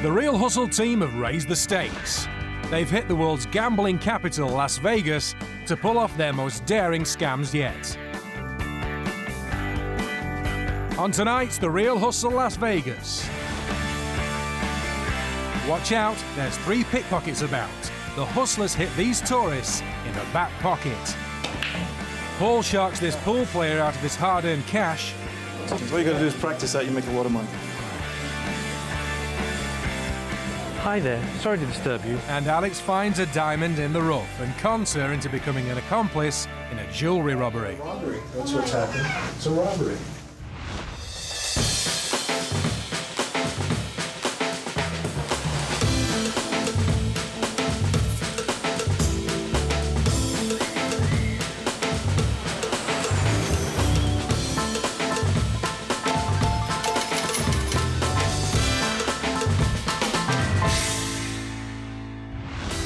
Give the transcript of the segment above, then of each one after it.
The Real Hustle team have raised the stakes. They've hit the world's gambling capital, Las Vegas, to pull off their most daring scams yet. On tonight's The Real Hustle Las Vegas. Watch out, there's 3 pickpockets about. The hustlers hit these tourists in the back pocket. Paul sharks this pool player out of his hard-earned cash. All you gotta do is practice that, you make a lot of money. Hi there, sorry to disturb you. And Alex finds a diamond in the rough and cons her into becoming an accomplice in a jewellery robbery. Robbery, that's what's happened. It's a robbery.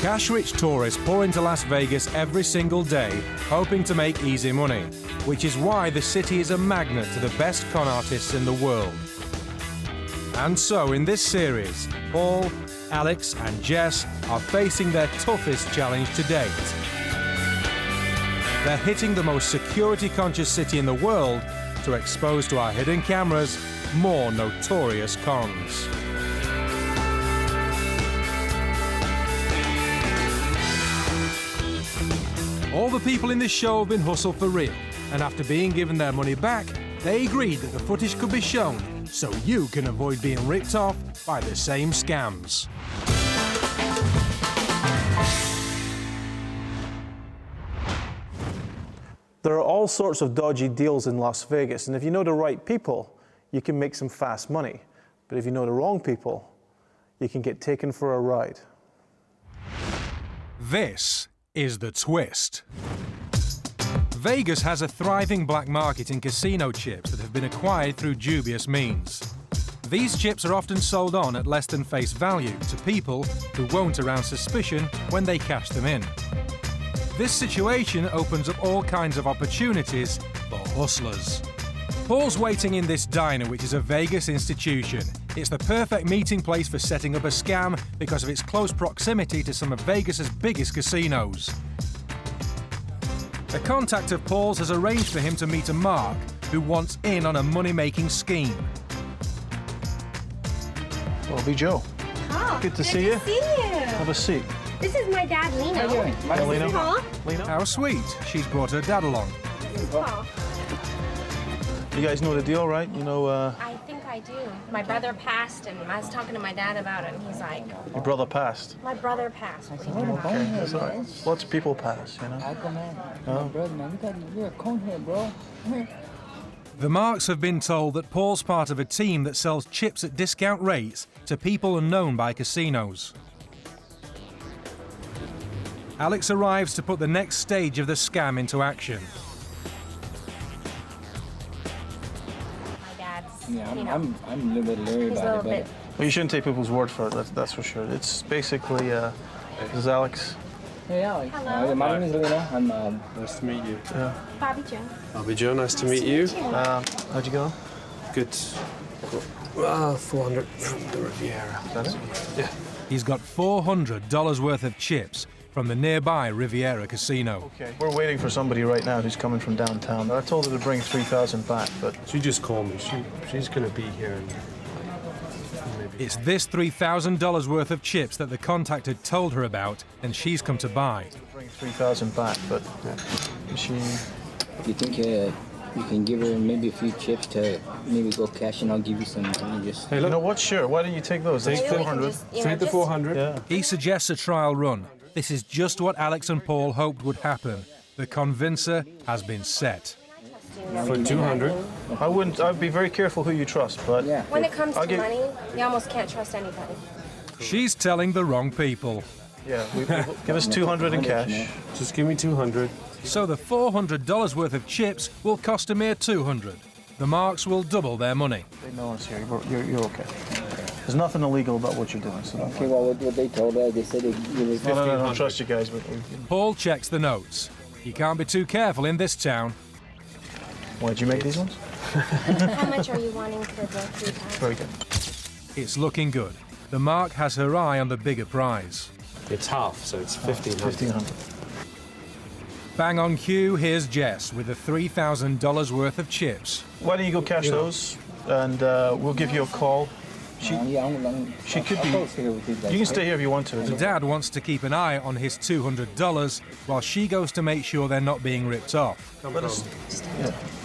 Cash-rich tourists pour into Las Vegas every single day, hoping to make easy money, which is why the city is a magnet to the best con artists in the world. And so, in this series, Paul, Alex and Jess are facing their toughest challenge to date. They're hitting the most security-conscious city in the world to expose to our hidden cameras more notorious cons. All the people in this show have been hustled for real, and after being given their money back, they agreed that the footage could be shown so you can avoid being ripped off by the same scams. There are all sorts of dodgy deals in Las Vegas, and if you know the right people, you can make some fast money. But if you know the wrong people, you can get taken for a ride. This is the twist. Vegas has a thriving black market in casino chips that have been acquired through dubious means. These chips are often sold on at less than face value to people who won't arouse suspicion when they cash them in. This situation opens up all kinds of opportunities for hustlers. Paul's waiting in this diner, which is a Vegas institution. It's the perfect meeting place for setting up a scam because of its close proximity to some of Vegas's biggest casinos. A contact of Paul's has arranged for him to meet a Mark who wants in on a money-making scheme. Well, be Joe. Oh, Good to see you. Have a seat. This is my dad, Lino. How you doing? This Lino. is Paul. Lino. How sweet. She's brought her dad along. This is Paul. You guys know the deal, right? You know, I think I do. My brother passed, and I was talking to my dad about it, and he's like, your brother passed. my brother passed. What are you talking about? Okay, that's all right. Lots of people pass, you know. My brother, man, you're a conehead, bro. The Marks have been told that Paul's part of a team that sells chips at discount rates to people unknown by casinos. Alex arrives to put the next stage of the scam into action. My dad's, Yeah, you know, I'm a little bit leery he's a about little it, bit. Well, you shouldn't take people's word for it, that's for sure. It's basically, this is Alex. but hey, Alex. Hello. My name is Lino. I'm Nice to meet you. Bobby Joe. Bobby Joe, nice to meet you. How'd you go? Good. 400 from the Riviera. Is that it? Yeah. He's got $400 worth of chips from the nearby Riviera Casino. Okay. We're waiting for somebody right now who's coming from downtown. I told her to bring 3,000 back, but She just called me. She's gonna be here in maybe. It's this $3,000 worth of chips that the contact had told her about and she's come to buy. bring 3,000 back, but she. You think you can give her maybe a few chips to maybe go cash, and I'll give you some money. Just Hey, You look. know what? Sure. Why don't you take those? That's Maybe we can 400. just, you know, Take the just- 400. Yeah. He suggests a trial run. This is just what Alex and Paul hoped would happen. The convincer has been set. For 200. I'd be very careful who you trust, but yeah. When it comes I'll to give- money, you almost can't trust anybody. She's telling the wrong people. yeah, give us 200 in cash. Just give me 200. So the $400 worth of chips will cost a mere $200. The Marks will double their money. They know us here. You're okay. There's nothing illegal about what you're doing, so don't Okay, well, what they told us, they said they give us No, I don't trust you guys, but Paul checks the notes. You can't be too careful in this town. why'd you make these ones? How much are you wanting for the 3,000? Very good. It's looking good. the mark has her eye on the bigger prize. It's half, so it's 1,500. 1,500. Bang on cue, here's Jess with the $3,000 worth of chips. Why don't you go cash those, and we'll give you a call. She could be. You can stay here if you want to. The dad wants to keep an eye on his $200 while she goes to make sure they're not being ripped off. How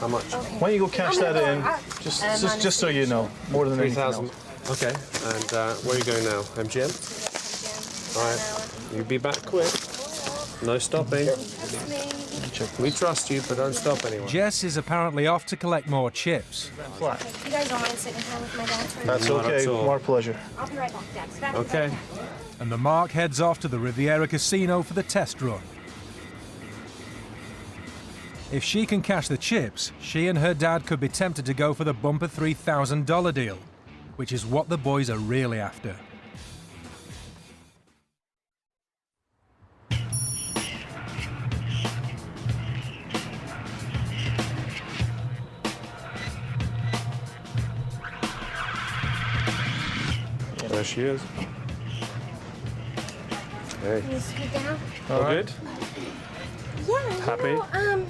much? Why don't you go cash that in, just so you know, more than anything else. 3,000. Okay, and where are you going now? MGM? All right, you be back quick. No stopping. We trust you, but don't stop anyone. Jess is apparently off to collect more chips. Flat. You guys don't mind sitting here with my dad for a minute? That's Not okay. at all. Our pleasure. I'll be right back, Dad. Sit back Okay. And the mark heads off to the Riviera Casino for the test run. If she can cash the chips, she and her dad could be tempted to go for the bumper $3,000 deal, which is what the boys are really after. There she is. Hey, Can you sit down? all good? Yeah, Happy?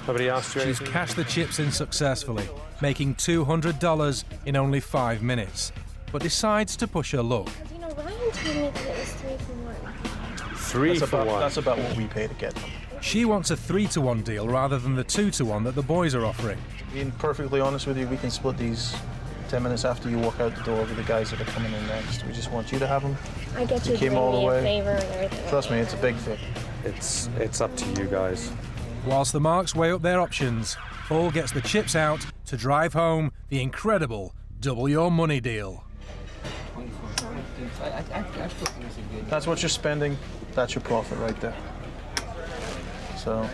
Nobody asked you She's anything? cashed the chips in successfully, making $200 in only 5 minutes, but decides to push her luck. You know, Ryan told me that it was 3 for 1. 3 for 1. That's about what we pay to get them. She wants a 3-to-1 deal rather than the 2-to-1 that the boys are offering. Being perfectly honest with you, we can split these 10 minutes after you walk out the door with the guys that are coming in next. We just want you to have them. I get You you came doing all the me a way. favor and everything. Trust me, it's a big thing. It's up to you guys. Whilst the marks weigh up their options, Paul gets the chips out to drive home the incredible double your money deal. That's what you're spending. That's your profit right there. So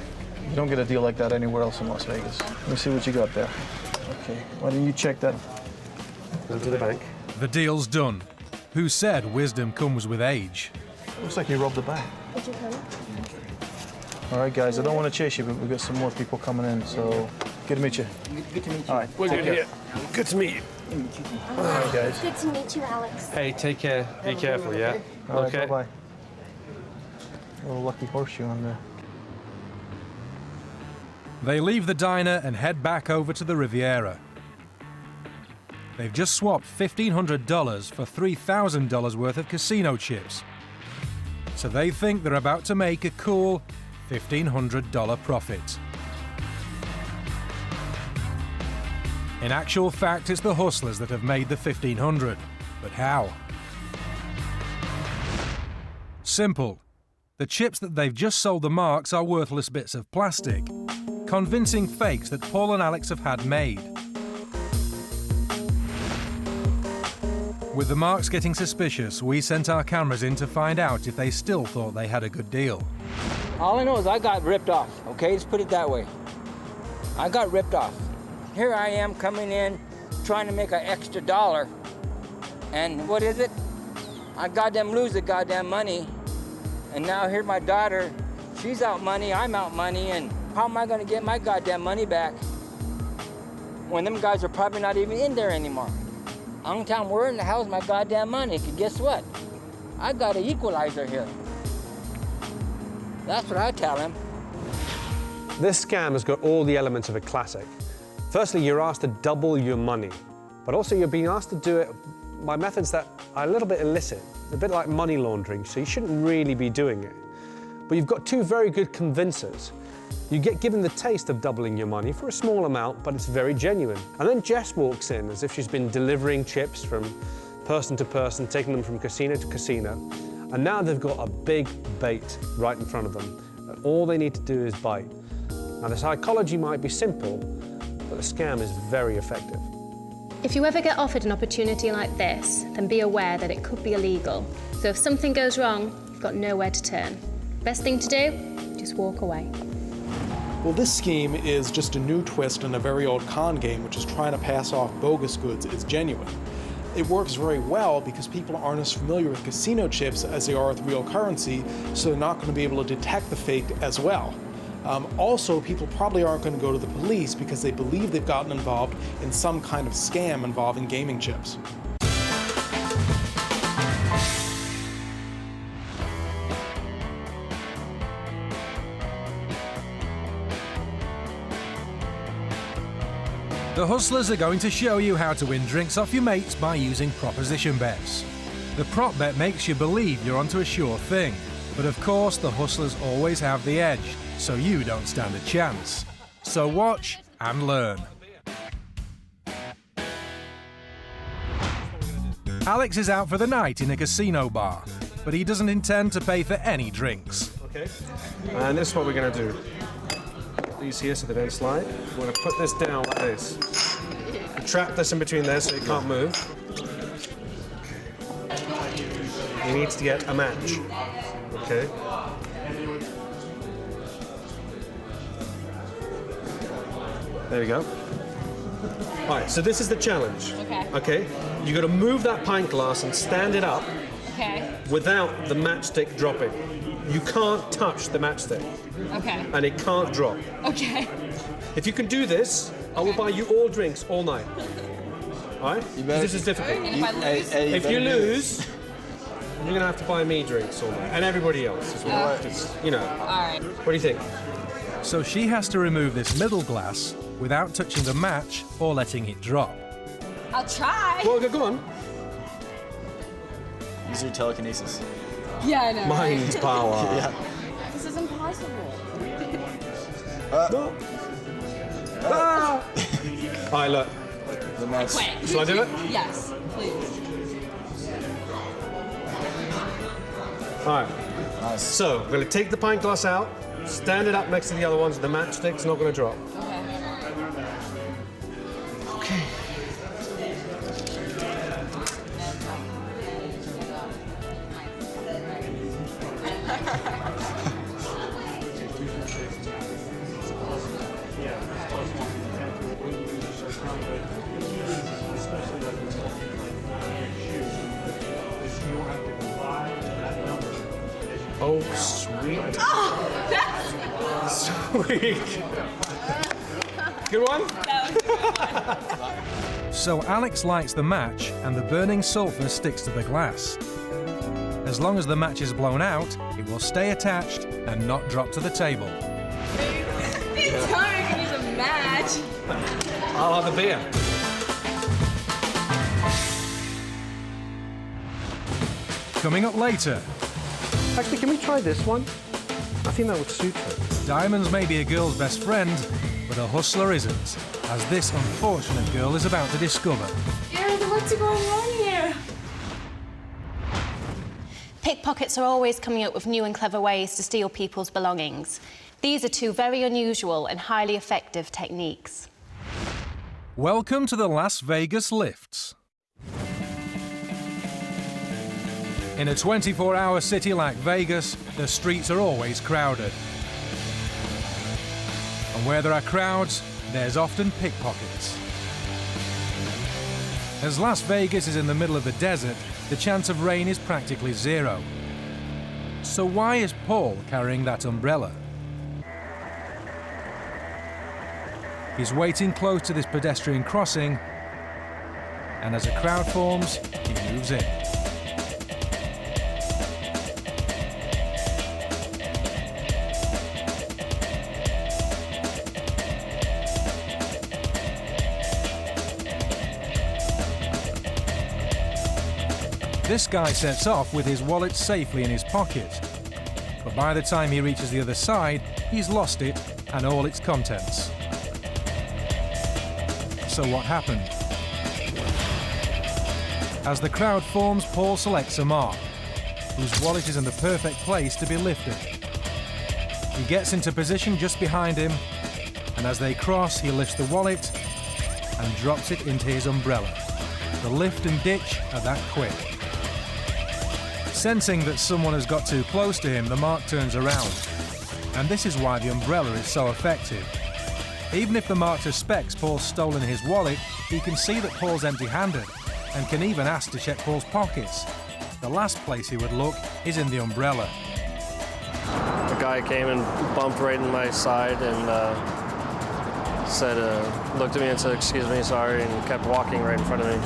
you don't get a deal like that anywhere else in Las Vegas. Let me see what you got there. Okay, why don't you check that? Go to the bank. The deal's done. Who said wisdom comes with age? Looks like you robbed the bank. Did you come? All right, guys, I don't want to chase you, but we've got some more people coming in, so good to meet you. Good to meet you. All right, We're take good care. here. Good to meet you. All right, guys. Good to meet you, Alex. Hey, take care. Be careful, yeah? All right, Okay. bye-bye. A little lucky horseshoe on there. They leave the diner and head back over to the Riviera. They've just swapped $1,500 for $3,000 worth of casino chips. So they think they're about to make a cool $1,500 profit. In actual fact, it's the hustlers that have made the $1,500. But how? Simple. The chips that they've just sold the marks are worthless bits of plastic, convincing fakes that Paul and Alex have had made. With the marks getting suspicious, we sent our cameras in to find out if they still thought they had a good deal. All I know is I got ripped off, okay? Let's put it that way. I got ripped off. Here I am coming in, trying to make an extra $1. And what is it? I goddamn lose the goddamn money. And now here my daughter, she's out money, I'm out money, and how am I gonna get my goddamn money back when them guys are probably not even in there anymore? I'm gonna tell them, where in the hell's my goddamn money? 'Cause guess what? I got an equalizer here. That's what I tell him. This scam has got all the elements of a classic. Firstly, you're asked to double your money, but also you're being asked to do it by methods that are a little bit illicit, a bit like money laundering, so you shouldn't really be doing it. But you've got two very good convincers. You get given the taste of doubling your money for a small amount, but it's very genuine. And then Jess walks in as if she's been delivering chips from person to person, taking them from casino to casino. And now they've got a big bait right in front of them. And all they need to do is bite. Now the psychology might be simple, but the scam is very effective. If you ever get offered an opportunity like this, then be aware that it could be illegal. So if something goes wrong, you've got nowhere to turn. Best thing to do, just walk away. Well, this scheme is just a new twist on a very old con game, which is trying to pass off bogus goods as genuine. It works very well because people aren't as familiar with casino chips as they are with real currency, so they're not going to be able to detect the fake as well. Also, people probably aren't going to go to the police because they believe they've gotten involved in some kind of scam involving gaming chips. The hustlers are going to show you how to win drinks off your mates by using proposition bets. The prop bet makes you believe you're onto a sure thing, but of course the hustlers always have the edge, so you don't stand a chance. So watch and learn. Alex is out for the night in a casino bar, but he doesn't intend to pay for any drinks. Okay, and this is what we're going to do. These here so they don't slide. We're going to put this down like this. Trap this in between there so it can't move. He needs to get a match. Okay. There we go. All right, so this is the challenge. Okay. Okay, you got to move that pint glass and stand it up. Okay. Without the matchstick dropping. You can't touch the matchstick. Okay. And it can't drop. Okay. If you can do this, I will buy you all drinks all night. All right? This is difficult. And if I lose? If you lose, you're going to have to buy me drinks all night. And everybody else as well. Just, you know. All right. What do you think? So she has to remove this middle glass without touching the match or letting it drop. I'll try. Well, go on. Use your telekinesis. Yeah, I know. Mind power. Yeah. This is impossible. No. Ah. All right, look. The match. Quit. Shall I do it? Yes, please. All right. Nice. So, we're going to take the pint glass out, stand it up next to the other ones, the matchstick's not going to drop. Okay. Oh, sweet. Sweet. Good one? So Alex lights the match and the burning sulfur sticks to the glass. As long as the match is blown out, it will stay attached and not drop to the table. You tell me I can use a match. I'll have a beer. Coming up later, Actually, can we try this one? I think that would suit her. diamonds may be a girl's best friend, but a hustler isn't, as this unfortunate girl is about to discover. Ew, what's going on here? Pickpockets are always coming up with new and clever ways to steal people's belongings. These are two very unusual and highly effective techniques. Welcome to the Las Vegas lifts. In a 24-hour city like Vegas, the streets are always crowded. And where there are crowds, there's often pickpockets. As Las Vegas is in the middle of the desert, the chance of rain is practically zero. So why is Paul carrying that umbrella? He's waiting close to this pedestrian crossing, and as a crowd forms, he moves in. This guy sets off with his wallet safely in his pocket. But by the time he reaches the other side, he's lost it and all its contents. So what happened? As the crowd forms, Paul selects a mark, whose wallet is in the perfect place to be lifted. He gets into position just behind him, and as they cross, he lifts the wallet and drops it into his umbrella. The lift and ditch are that quick. Sensing that someone has got too close to him, the mark turns around. And this is why the umbrella is so effective. Even if the mark suspects Paul's stolen his wallet, he can see that Paul's empty-handed and can even ask to check Paul's pockets. The last place he would look is in the umbrella. A guy came and bumped right in my side and looked at me and said, "Excuse me, sorry," and kept walking right in front of me.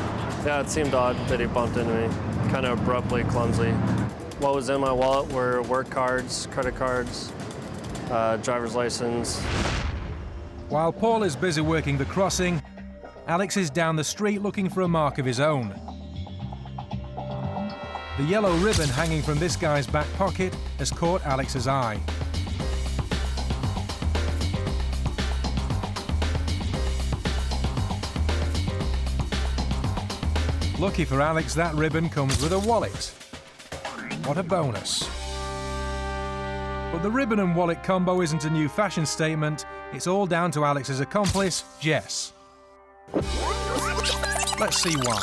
Yeah, it seemed odd that he bumped into me, kind of abruptly, clumsily. What was in my wallet were work cards, credit cards, driver's license. While Paul is busy working the crossing, Alex is down the street looking for a mark of his own. The yellow ribbon hanging from this guy's back pocket has caught Alex's eye. Lucky for Alex, that ribbon comes with a wallet. What a bonus. But the ribbon and wallet combo isn't a new fashion statement, it's all down to Alex's accomplice, Jess. Let's see why.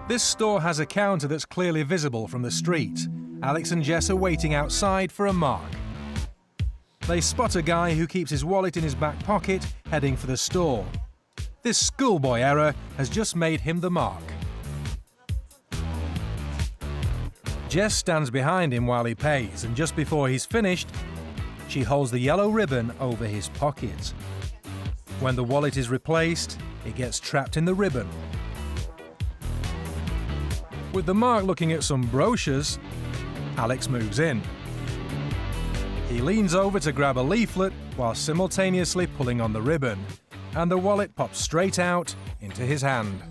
This store has a counter that's clearly visible from the street. Alex and Jess are waiting outside for a mark. They spot a guy who keeps his wallet in his back pocket, heading for the store. This schoolboy error has just made him the mark. Jess stands behind him while he pays, and just before he's finished, she holds the yellow ribbon over his pocket. When the wallet is replaced, it gets trapped in the ribbon. With the mark looking at some brochures, Alex moves in. He leans over to grab a leaflet while simultaneously pulling on the ribbon, and the wallet pops straight out into his hand.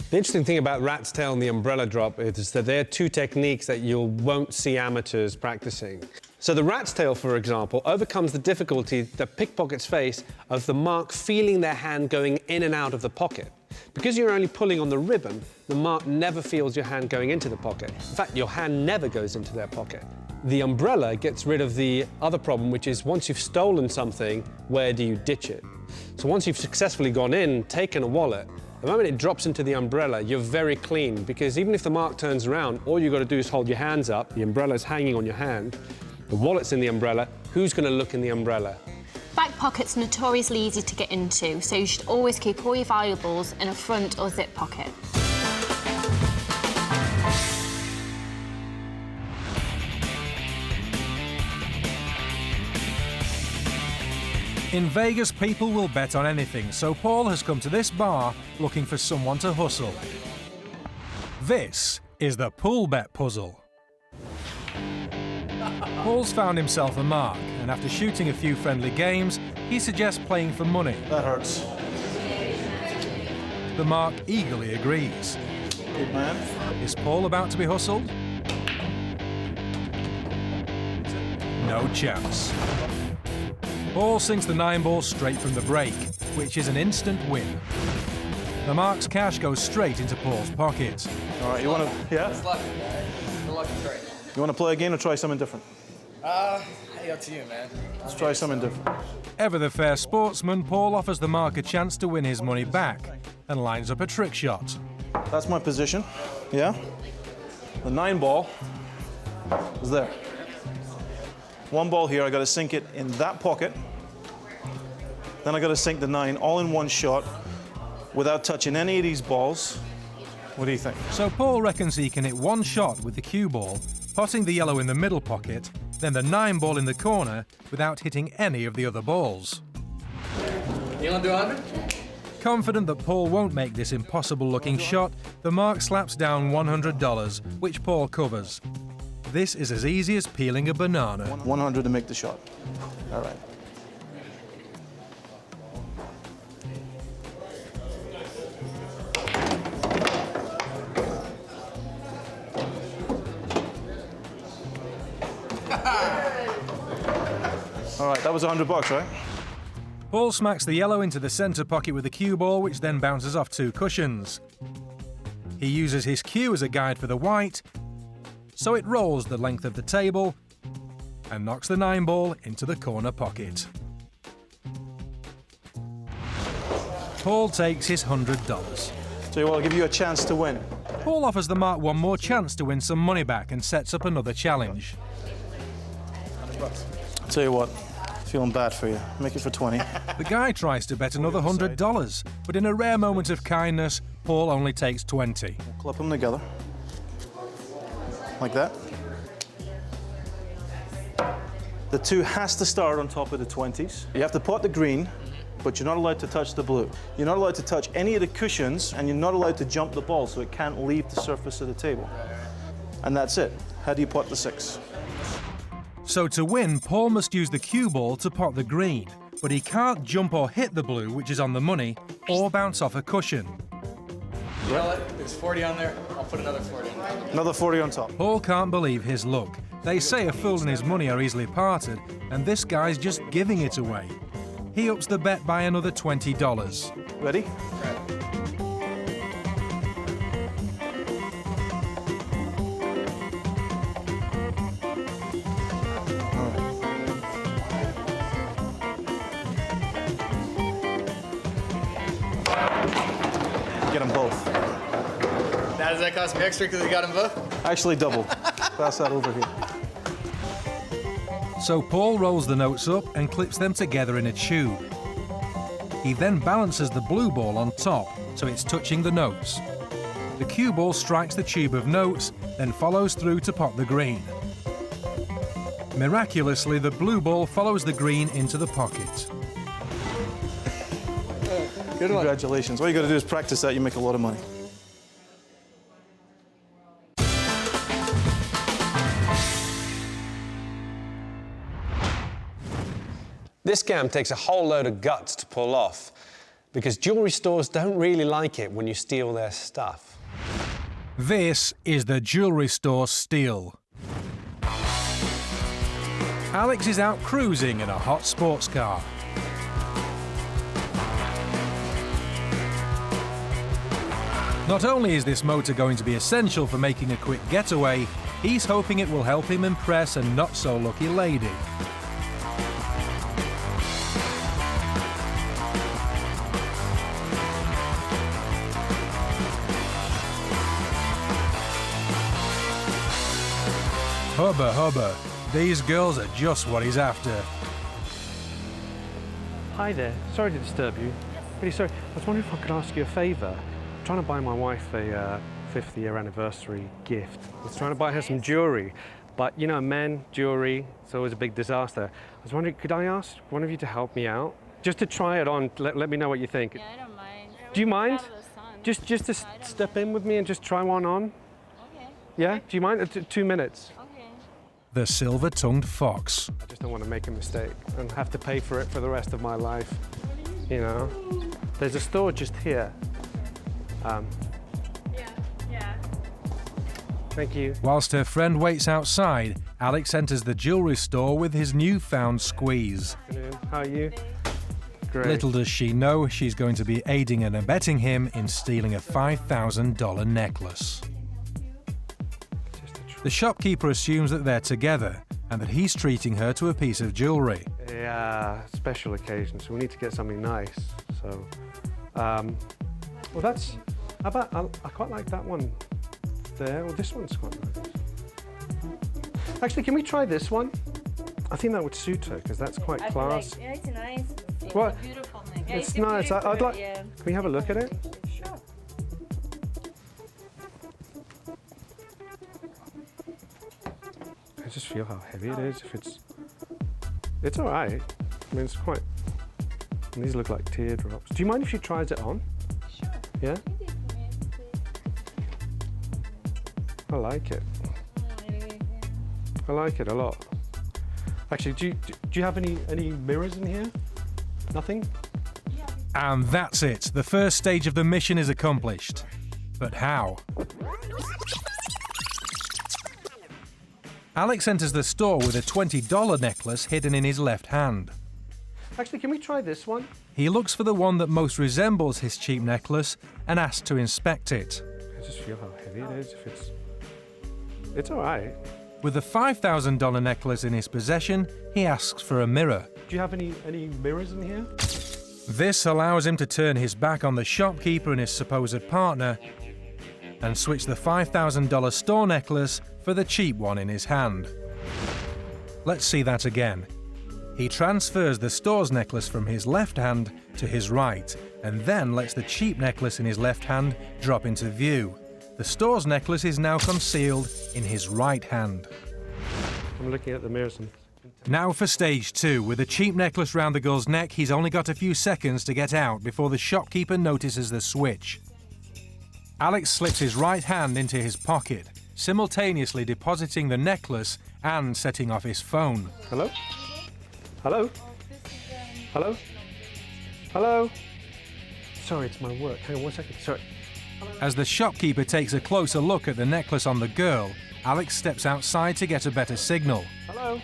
The interesting thing about rat's tail and the umbrella drop is that they're two techniques that you won't see amateurs practicing. So the rat's tail, for example, overcomes the difficulty that pickpockets face of the mark feeling their hand going in and out of the pocket. Because you're only pulling on the ribbon, the mark never feels your hand going into the pocket. In fact, your hand never goes into their pocket. The umbrella gets rid of the other problem, which is once you've stolen something, where do you ditch it? So once you've successfully gone in, taken a wallet, the moment it drops into the umbrella, you're very clean, because even if the mark turns around, all you've got to do is hold your hands up, the umbrella's hanging on your hand, the wallet's in the umbrella, who's going to look in the umbrella? Back pockets are notoriously easy to get into, so you should always keep all your valuables in a front or zip pocket. In Vegas, people will bet on anything, so Paul has come to this bar looking for someone to hustle. This is the pool bet puzzle. Paul's found himself a mark, and after shooting a few friendly games, he suggests playing for money. That hurts. The mark eagerly agrees. Good man. Is Paul about to be hustled? No chance. Paul sinks the 9-ball straight from the break, which is an instant win. The mark's cash goes straight into Paul's pocket. All right, you want to, yeah? It's lucky, man. Good luck and trade. You want to play again or try something different? Hey, up to you, man. Let's try something different. Ever the fair sportsman, Paul offers the mark a chance to win his money back and lines up a trick shot. That's my position, yeah? The 9-ball is there. 1 ball here, I got to sink it in that pocket. Then I got to sink the 9 all in one shot without touching any of these balls. What do you think? So Paul reckons he can hit one shot with the cue ball, potting the yellow in the middle pocket, then the 9-ball in the corner without hitting any of the other balls. You want to do 100? Confident that Paul won't make this impossible-looking shot, the mark slaps down $100, which Paul covers. This is as easy as peeling a banana. 100 to make the shot. All right. All right, that was $100, right? Paul smacks the yellow into the center pocket with the cue ball, which then bounces off 2 cushions. He uses his cue as a guide for the white, so it rolls the length of the table and knocks the 9-ball into the corner pocket. Paul takes his $100. So I'll give you a chance to win. Paul offers the mark one more chance to win some money back and sets up another challenge. I'll tell you what, feeling bad for you. Make it for 20. The guy tries to bet another $100, but in a rare moment of kindness, Paul only takes 20. Club them together. Like that. The 2 has to start on top of the 20s. You have to pot the green, but you're not allowed to touch the blue. You're not allowed to touch any of the cushions, and you're not allowed to jump the ball, so it can't leave the surface of the table. And that's it. How do you pot the 6? So to win, Paul must use the cue ball to pot the green, but he can't jump or hit the blue, which is on the money, or bounce off a cushion. You know what? There's 40 on there. I'll put another 40 on there. Another 40 on top. Paul can't believe his luck. They say a fool and his money are easily parted, and this guy's just giving it away. He ups the bet by another $20. Ready? Get them both. Now, does that cost me extra because we got them both? Actually, double. Pass that over here. So Paul rolls the notes up and clips them together in a tube. He then balances the blue ball on top so it's touching the notes. The cue ball strikes the tube of notes, then follows through to pot the green. Miraculously, the blue ball follows the green into the pocket. Good one. Congratulations. All you got to do is practice that. You make a lot of money. This scam takes a whole load of guts to pull off because jewellery stores don't really like it when you steal their stuff. This is the jewellery store steal. Alex is out cruising in a hot sports car. Not only is this motor going to be essential for making a quick getaway, he's hoping it will help him impress a not-so-lucky lady. Hubba hubba, these girls are just what he's after. Hi there. Sorry to disturb you. Really sorry. I was wondering if I could ask you a favour. I'm trying to buy my wife a 5th year anniversary gift. I was trying to buy her some jewellery, but you know, men, jewellery, it's always a big disaster. I was wondering, could I ask one of you to help me out? Just to try it on, let me know what you think. Yeah, I don't mind. Do you mind? Just to step in with me and just try one on? Okay. Yeah? Do you mind? 2 minutes. The silver-tongued fox. I just don't want to make a mistake and have to pay for it for the rest of my life. You know? There's a store just here. Yeah. Thank you. Whilst her friend waits outside, Alex enters the jewellery store with his newfound squeeze. How are you? Great. Little does she know she's going to be aiding and abetting him in stealing a $5,000 necklace. The shopkeeper assumes that they're together and that he's treating her to a piece of jewellery. Yeah, special occasion, so we need to get something nice. So, well, that's. How about? I quite like that one there. Well, this one's quite nice. Actually, can we try this one? I think that would suit her because that's quite class. Yeah, it's nice. It's What? a beautiful thing. Yeah, It's nice. I'd like. Yeah. Can we have a look at it? Sure. I just feel how heavy it is. If it's all right. I mean, it's quite. And these look like teardrops. Do you mind if she tries it on? Sure. Yeah. I like it. I like it a lot. Actually, do you have any mirrors in here? Nothing? And that's it. The first stage of the mission is accomplished. But how? Alex enters the store with a $20 necklace hidden in his left hand. Actually, can we try this one? He looks for the one that most resembles his cheap necklace and asks to inspect it. I just feel how heavy it is. If it's all right. With the $5,000 necklace in his possession, he asks for a mirror. Do you have any mirrors in here? This allows him to turn his back on the shopkeeper and his supposed partner and switch the $5,000 store necklace for the cheap one in his hand. Let's see that again. He transfers the store's necklace from his left hand to his right, and then lets the cheap necklace in his left hand drop into view. The store's necklace is now concealed in his right hand. I'm looking at the mirrors. Now for stage 2. With the cheap necklace round the girl's neck, he's only got a few seconds to get out before the shopkeeper notices the switch. Alex slips his right hand into his pocket, simultaneously depositing the necklace and setting off his phone. Hello? Hello? Hello? Hello? Sorry, it's my work. Hang on 1 second. Sorry. As the shopkeeper takes a closer look at the necklace on the girl, Alex steps outside to get a better signal. Hello?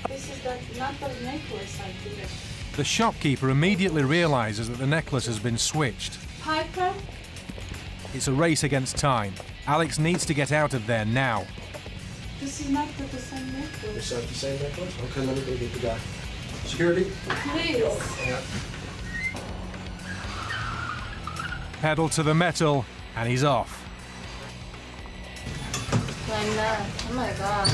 This is not the necklace I think. The shopkeeper immediately realizes that the necklace has been switched. Piper? It's a race against time. Alex needs to get out of there now. This is not the same necklace. Is that the same necklace? Okay, let me go get the guy. Security? Please. Yeah. Pedal to the metal, and he's off. Glenda, oh my god.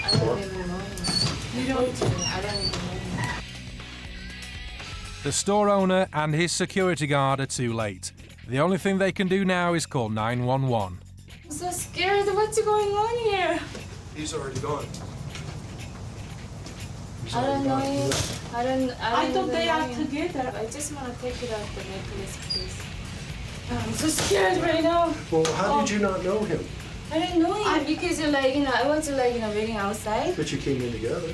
I don't even know him. You don't? I don't even know him. The store owner and his security guard are too late. The only thing they can do now is call 911. I'm so scared. What's going on here? He's already gone. I don't know him. I thought they are together. I just want to take it off the necklace, please. I'm so scared right now. Well, how did you not know him? I didn't know him because I was waiting outside. But you came in together.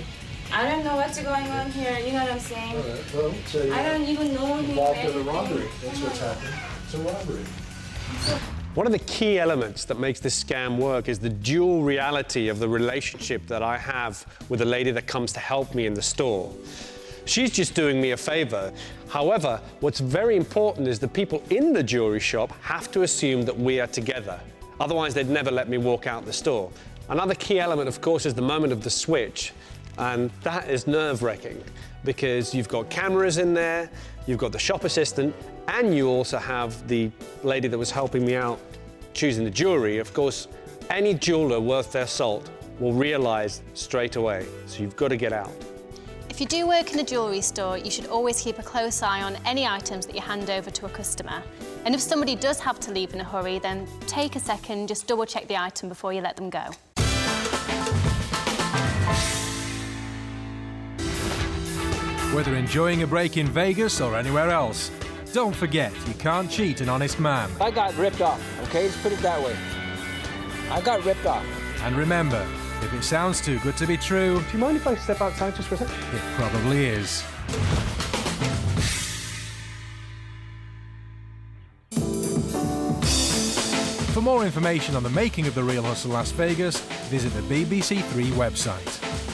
I don't know what's going on here. You know what I'm saying? All right, well, so I don't even know him. involved in a anything. robbery. That's what's happening. It's a robbery. One of the key elements that makes this scam work is the dual reality of the relationship that I have with a lady that comes to help me in the store. She's just doing me a favor. However, what's very important is the people in the jewelry shop have to assume that we are together. Otherwise, they'd never let me walk out the store. Another key element, of course, is the moment of the switch. And that is nerve-wracking because you've got cameras in there, you've got the shop assistant, and you also have the lady that was helping me out choosing the jewelry. Of course, any jeweler worth their salt will realize straight away. So you've got to get out. If you do work in a jewellery store, you should always keep a close eye on any items that you hand over to a customer. And if somebody does have to leave in a hurry, then take a second, just double check the item before you let them go. Whether enjoying a break in Vegas or anywhere else, don't forget you can't cheat an honest man. I got ripped off, okay? Let's put it that way. I got ripped off. And remember, if it sounds too good to be true, Do you mind if I step outside just for a second? it probably is. For more information on the making of The Real Hustle Las Vegas, visit the BBC 3 website.